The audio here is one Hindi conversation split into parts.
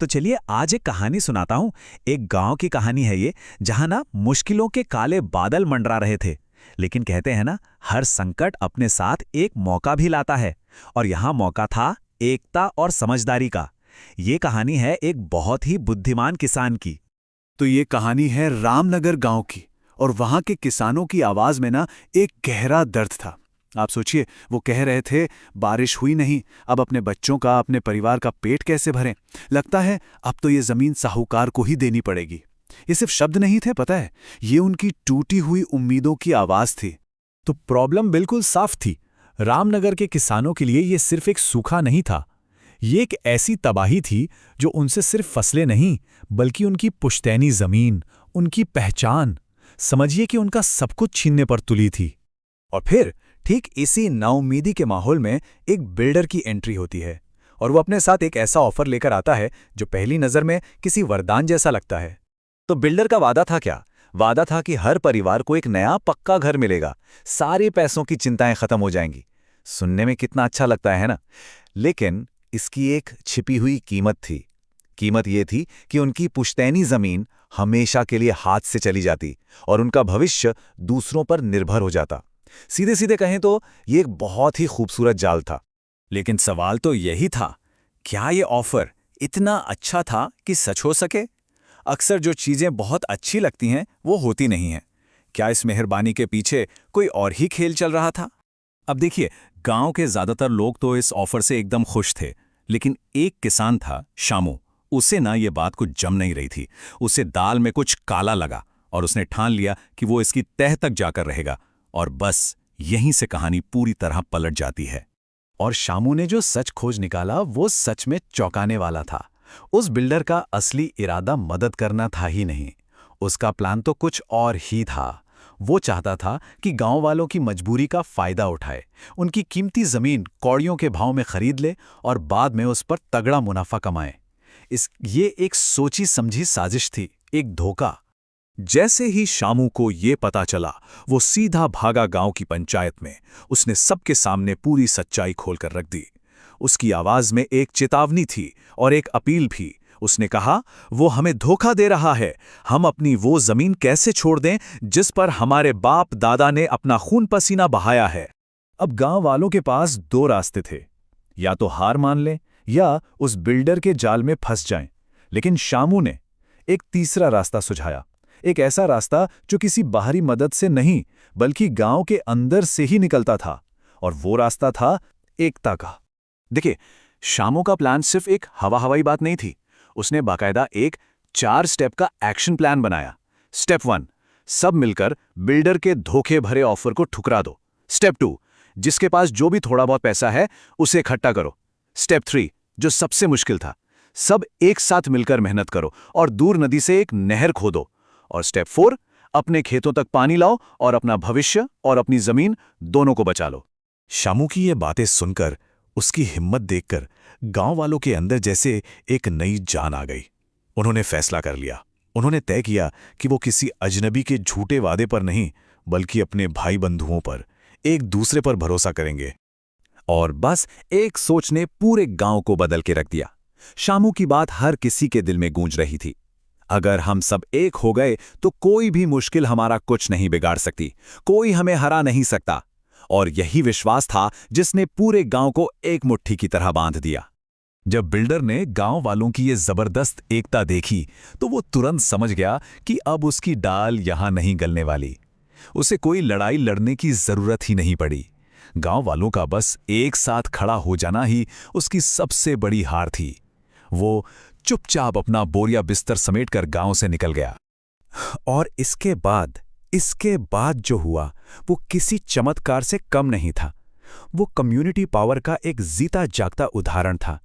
तो चलिए आज एक कहानी सुनाता हूँ। एक गांव की कहानी है ये, जहां ना मुश्किलों के काले बादल मंडरा रहे थे। लेकिन कहते हैं ना, हर संकट अपने साथ एक मौका भी लाता है। और यहाँ मौका था एकता और समझदारी का। ये कहानी है एक बहुत ही बुद्धिमान किसान की। तो ये कहानी है रामनगर गांव की। और वहां के किसानों की आवाज में ना एक गहरा दर्द था। आप सोचिए, वो कह रहे थे, बारिश हुई नहीं, अब अपने बच्चों का, अपने परिवार का पेट कैसे भरें। लगता है अब तो ये जमीन साहूकार को ही देनी पड़ेगी। ये सिर्फ शब्द नहीं थे, पता है, ये उनकी टूटी हुई उम्मीदों की आवाज थी। तो प्रॉब्लम बिल्कुल साफ थी। रामनगर के किसानों के लिए ये सिर्फ एक सूखा नहीं था। ये एक ऐसी तबाही थी जो उनसे सिर्फ फसलें नहीं, बल्कि उनकी पुश्तैनी जमीन, उनकी पहचान, समझिए कि उनका सब कुछ छीनने पर तुली थी। और फिर ठीक इसी नाउम्मीदी के माहौल में एक बिल्डर की एंट्री होती है। और वो अपने साथ एक ऐसा ऑफर लेकर आता है जो पहली नजर में किसी वरदान जैसा लगता है। तो बिल्डर का वादा था क्या? वादा था कि हर परिवार को एक नया पक्का घर मिलेगा, सारे पैसों की चिंताएं खत्म हो जाएंगी। सुनने में कितना अच्छा लगता है ना? लेकिन इसकी एक छिपी हुई कीमत थी। कीमत ये थी कि उनकी पुश्तैनी जमीन हमेशा के लिए हाथ से चली जाती और उनका भविष्य दूसरों पर निर्भर हो जाता। सीधे सीधे कहें तो ये एक बहुत ही खूबसूरत जाल था। लेकिन सवाल तो यही था, क्या ये ऑफर इतना अच्छा था कि सच हो सके? अक्सर जो चीजें बहुत अच्छी लगती हैं वो होती नहीं हैं। क्या इस मेहरबानी के पीछे कोई और ही खेल चल रहा था? अब देखिए, गांव के ज्यादातर लोग तो इस ऑफर से एकदम खुश थे, लेकिन एक किसान था, शामू। उसे ना ये बात कुछ जम नहीं रही थी। उसे दाल में कुछ काला लगा और उसने ठान लिया कि वो इसकी तह तक जाकर रहेगा। और बस यहीं से कहानी पूरी तरह पलट जाती है। और शामू ने जो सच खोज निकाला वो सच में चौंकाने वाला था। उस बिल्डर का असली इरादा मदद करना था ही नहीं, उसका प्लान तो कुछ और ही था। वो चाहता था कि गांव वालों की मजबूरी का फायदा उठाए, उनकी कीमती जमीन कौड़ियों के भाव में खरीद ले और बाद में उस पर तगड़ा मुनाफा कमाए। ये एक सोची समझी साजिश थी, एक धोखा। जैसे ही शामू को ये पता चला, वो सीधा भागा गांव की पंचायत में। उसने सबके सामने पूरी सच्चाई खोलकर रख दी। उसकी आवाज में एक चेतावनी थी और एक अपील भी। उसने कहा, वो हमें धोखा दे रहा है। हम अपनी वो जमीन कैसे छोड़ दें जिस पर हमारे बाप दादा ने अपना खून पसीना बहाया है? अब गांव वालों के पास दो रास्ते थे, या तो हार मान लें या उस बिल्डर के जाल में फंस जाएं। लेकिन शामू ने एक तीसरा रास्ता सुझाया, एक ऐसा रास्ता जो किसी बाहरी मदद से नहीं बल्कि गांव के अंदर से ही निकलता था। और वो रास्ता था एकता का। देखिए, शामू का प्लान सिर्फ एक हवाई बात नहीं थी। उसने बाकायदा एक 4 स्टेप का एक्शन प्लान बनाया। स्टेप 1, सब मिलकर बिल्डर के धोखे भरे ऑफर को ठुकरा दो। स्टेप 2, जिसके पास जो भी थोड़ा बहुत पैसा है उसे इकट्ठा करो। स्टेप 3, जो सबसे मुश्किल था, सब एक साथ मिलकर मेहनत करो और दूर नदी से एक नहर खोदो। और स्टेप 4, अपने खेतों तक पानी लाओ और अपना भविष्य और अपनी जमीन दोनों को बचा लो। शामू की ये बातें सुनकर, उसकी हिम्मत देखकर गांव वालों के अंदर जैसे एक नई जान आ गई। उन्होंने फैसला कर लिया। उन्होंने तय किया कि वो किसी अजनबी के झूठे वादे पर नहीं, बल्कि अपने भाई बंधुओं पर, एक दूसरे पर भरोसा करेंगे। और बस एक सोच ने पूरे गांव को बदल के रख दिया। शामू की बात हर किसी के दिल में गूंज रही थी। अगर हम सब एक हो गए तो कोई भी मुश्किल हमारा कुछ नहीं बिगाड़ सकती, कोई हमें हरा नहीं सकता। और यही विश्वास था जिसने पूरे गांव को एक मुट्ठी की तरह बांध दिया। जब बिल्डर ने गांव वालों की ये जबरदस्त एकता देखी, तो वो तुरंत समझ गया कि अब उसकी डाल यहां नहीं गलने वाली। उसे कोई लड़ाई लड़ने की जरूरत ही नहीं पड़ी। गांव वालों का बस एक साथ खड़ा हो जाना ही उसकी सबसे बड़ी हार थी। वो चुपचाप अपना बोरिया बिस्तर समेटकर गांव से निकल गया। और इसके बाद जो हुआ वो किसी चमत्कार से कम नहीं था। वो कम्युनिटी पावर का एक जीता जागता उदाहरण था।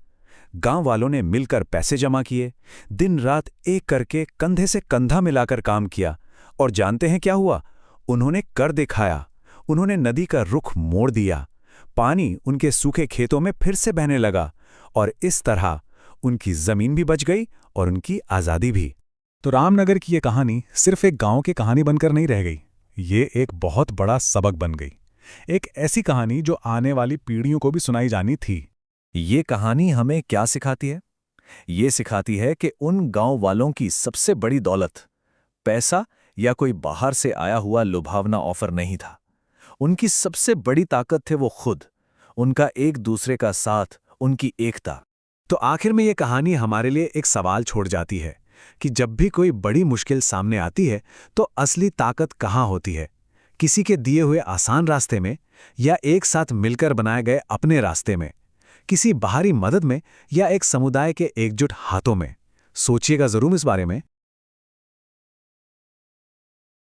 गांव वालों ने मिलकर पैसे जमा किए, दिन रात एक करके कंधे से कंधा मिलाकर काम किया। और जानते हैं क्या हुआ? उन्होंने कर दिखाया। उन्होंने नदी का रुख मोड़ दिया। पानी उनके सूखे खेतों में फिर से बहने लगा। और इस तरह उनकी जमीन भी बच गई और उनकी आज़ादी भी। तो रामनगर की ये कहानी सिर्फ एक गांव की कहानी बनकर नहीं रह गई। ये एक बहुत बड़ा सबक बन गई। एक ऐसी कहानी जो आने वाली पीढ़ियों को भी सुनाई जानी थी। ये कहानी हमें क्या सिखाती है? ये सिखाती है कि उन गांव वालों की सबसे बड़ी दौलत पैसा या कोई बाहर से आया हुआ लुभावना ऑफर नहीं था। उनकी सबसे बड़ी ताकत थे वो खुद, उनका एक दूसरे का साथ, उनकी एकता। तो आखिर में ये कहानी हमारे लिए एक सवाल छोड़ जाती है कि जब भी कोई बड़ी मुश्किल सामने आती है तो असली ताकत कहाँ होती है, किसी के दिए हुए आसान रास्ते में या एक साथ मिलकर बनाए गए अपने रास्ते में, किसी बाहरी मदद में या एक समुदाय के एकजुट हाथों में। सोचिएगा जरूर इस बारे में।